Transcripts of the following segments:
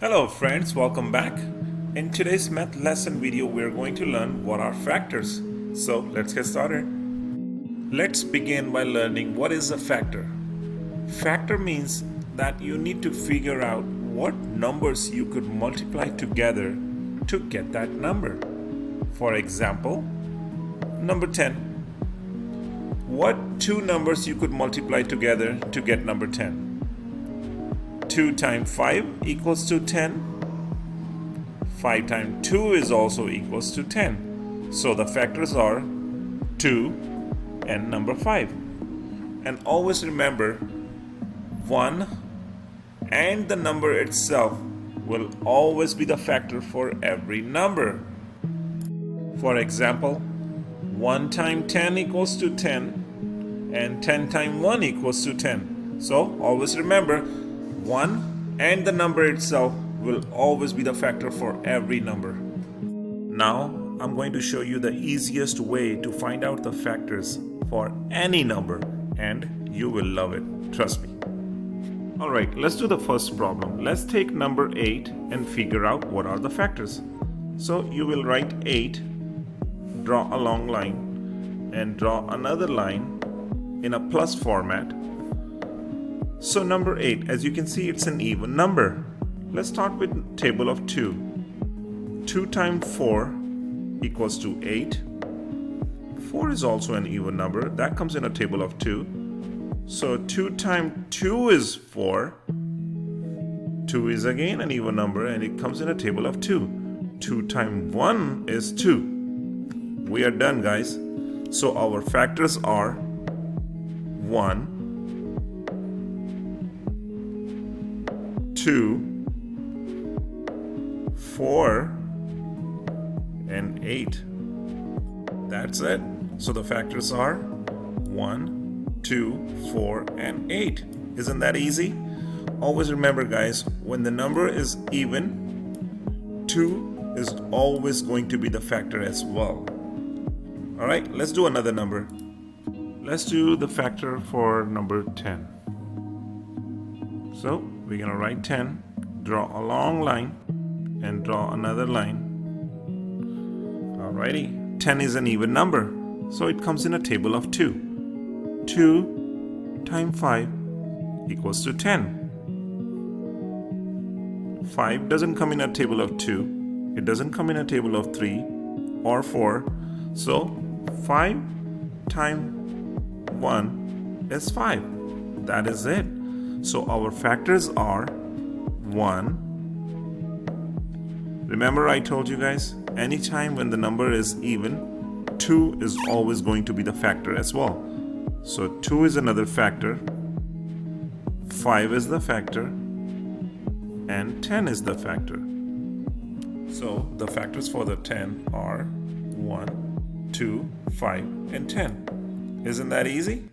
Hello friends, welcome back. In today's math lesson video, we're going to learn what are factors. So let's get started. Let's begin by learning what is a factor. Factor means that you need to figure out what numbers you could multiply together to get that number. For example, number 10. What two numbers you could multiply together to get number 10? 2 times 5 equals to 10. 5 times 2 is also equals to 10. So the factors are 2 and number 5. And always remember, 1 and the number itself will always be the factor for every number. For example, 1 times 10 equals to 10 and 10 times 1 equals to 10. So always remember, 1 and the number itself will always be the factor for every number. Now I'm going to show you the easiest way to find out the factors for any number, and you will love it, trust me. Alright, let's do the first problem. Let's take number 8 and figure out what are the factors. So you will write 8, draw a long line, and draw another line in a plus format. So number 8, as you can see, it's an even number. Let's start with table of 2. 2 times 4 equals to 8. 4 is also an even number. That comes in a table of 2. So 2 times 2 is 4. 2 is again an even number and it comes in a table of 2. 2 times 1 is 2. We are done, guys. So our factors are 1, 2, 4, and 8. That's it. So the factors are 1, 2, 4, and 8. Isn't that easy? Always remember, guys, when the number is even, 2 is always going to be the factor as well. Alright, let's do another number. Let's do the factor for number 10. So we're going to write 10, draw a long line, and draw another line. Alrighty, 10 is an even number, so it comes in a table of 2. 2 times 5 equals to 10. 5 doesn't come in a table of 2, it doesn't come in a table of 3 or 4, so 5 times 1 is 5. That is it. So our factors are 1. Remember I told you guys, anytime when the number is even, 2 is always going to be the factor as well. So 2 is another factor, 5 is the factor, and 10 is the factor. So the factors for the 10 are 1, 2, 5, and 10. Isn't that easy?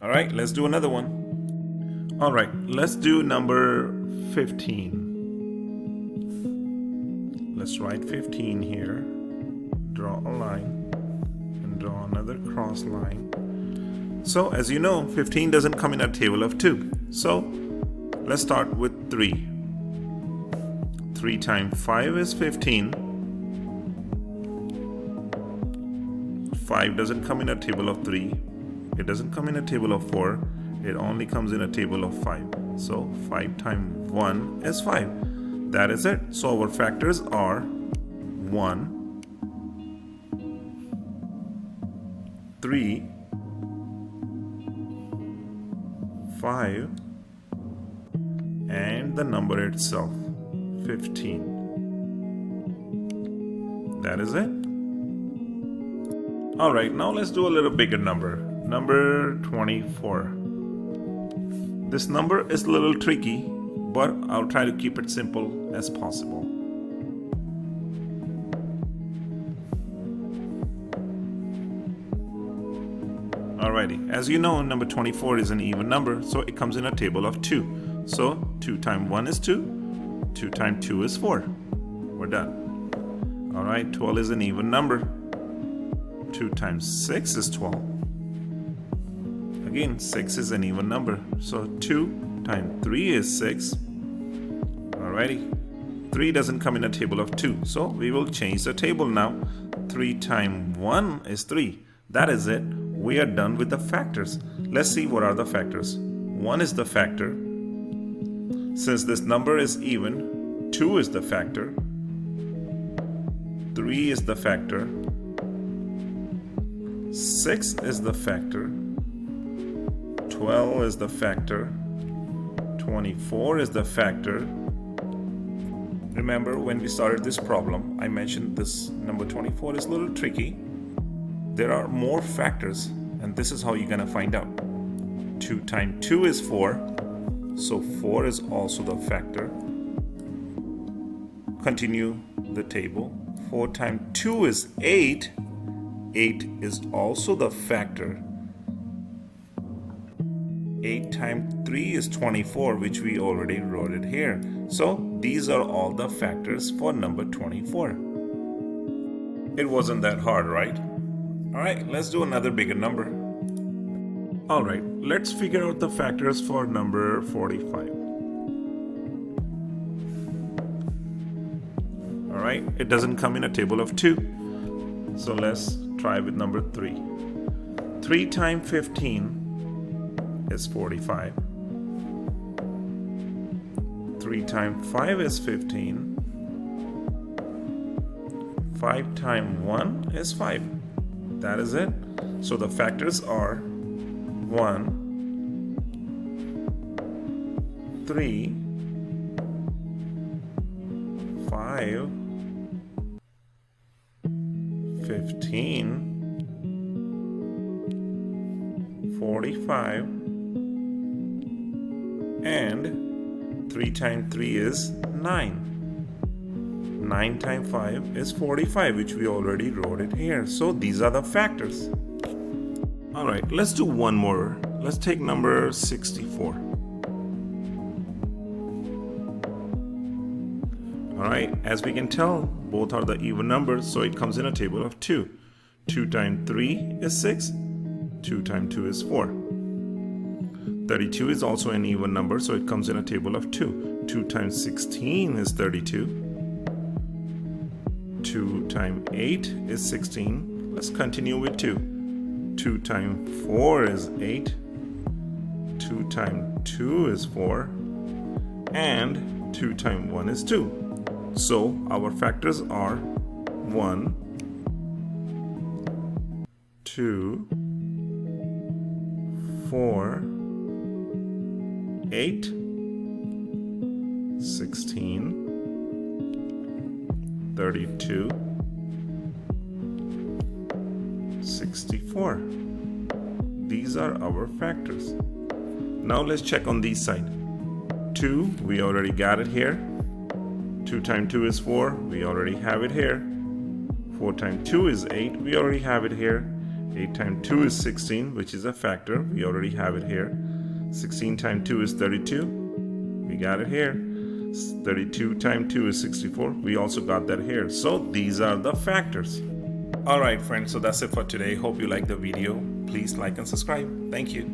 Alright, let's do another one. Alright, let's do number 15. Let's write 15 here, draw a line, and draw another cross line. So as you know, 15 doesn't come in a table of 2. So let's start with 3. 3 times 5 is 15. 5 doesn't come in a table of 3. It doesn't come in a table of 4. It only comes in a table of 5. So 5 times 1 is 5. That is it. So our factors are 1, 3, 5, and the number itself, 15. That is it. Alright, now let's do a little bigger number. Number 24. This number is a little tricky, but I'll try to keep it simple as possible. Alrighty, as you know, number 24 is an even number, so it comes in a table of 2. So 2 times 1 is 2, 2 times 2 is 4. We're done. Alright, 12 is an even number. 2 times 6 is 12. Again, 6 is an even number. So 2 times 3 is 6. Alrighty. 3 doesn't come in a table of 2, so we will change the table now. 3 times 1 is 3. That is it. We are done with the factors. Let's see what are the factors. 1 is the factor. Since this number is even, 2 is the factor. 3 is the factor. 6 is the factor. 12 is the factor. 24 is the factor. Remember, when we started this problem, I mentioned this number 24 is a little tricky. There are more factors, and this is how you're going to find out. 2 times 2 is 4, so 4 is also the factor. Continue the table. 4 times 2 is 8. 8 is also the factor. 8 times 3 is 24, which we already wrote it here. So these are all the factors for number 24. It wasn't that hard, right? Alright, let's do another bigger number. Alright, let's figure out the factors for number 45. Alright, it doesn't come in a table of 2. So let's try with number 3. 3 times 15 is 45. 3 times 5 is 15. 5 times 1 is 5. That is it. So the factors are 1, 3, 5, 15, 45, and 3 times 3 is 9. 9 times 5 is 45, which we already wrote it here. So these are the factors. Alright, let's do one more. Let's take number 64. Alright, as we can tell, both are the even numbers, so it comes in a table of 2. 2 times 3 is 6. 2 times 2 is 4. 32 is also an even number, so it comes in a table of 2. 2 times 16 is 32. 2 times 8 is 16. Let's continue with 2. 2 times 4 is 8. 2 times 2 is 4. And 2 times 1 is 2. So our factors are 1, 2, 4, 8, 16, 32, 64. These are our factors. Now let's check on this side. 2, we already got it here. 2 times 2 is 4, we already have it here. 4 times 2 is 8, we already have it here. 8 times 2 is 16, which is a factor, we already have it here. 16 times 2 is 32, we got it here. 32 times 2 is 64, we also got that here. So these are the factors. Alright friends, so that's it for today. Hope you liked the video. Please like and subscribe. Thank you.